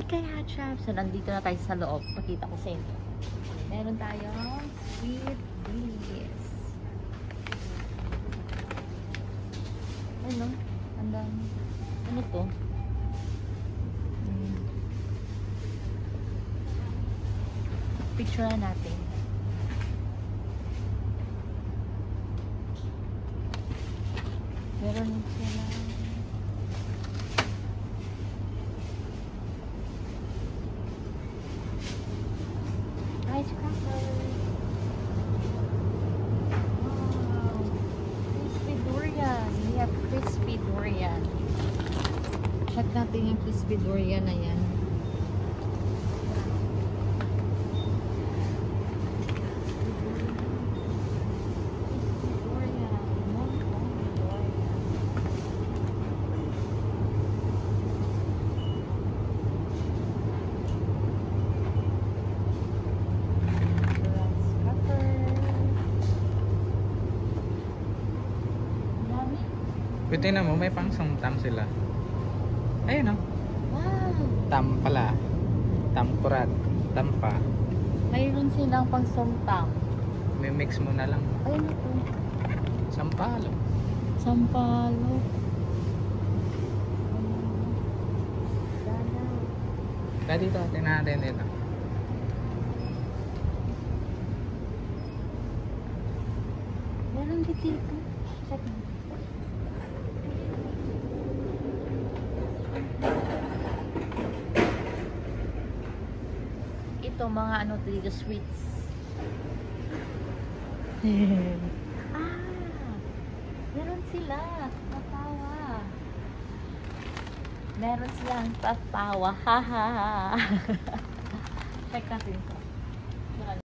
kay Hatchap. So, nandito na tayo sa loob. Pakita ko sa inyo. Meron tayong sweet bliss. Ano? Ang dami. Ano to? Picture natin. Meron sila. Ice cracker. Wow. Crispy durian. We have crispy durian. Check natin yung crispy durian na yan. Pwede na mo, may pang tam sila. Ayun o. Wow! Tam pala. Tampurat. Tampa. Mayroon silang pang somtam. May mix mo na lang. Ayun ito. Sampalo. Sampalo. Kaya dito, tingnan natin dito. Meron dito. Check mo. Ito mga ano dito, sweets. Meron sila papawa. Meron silang papawa. Check natin ito.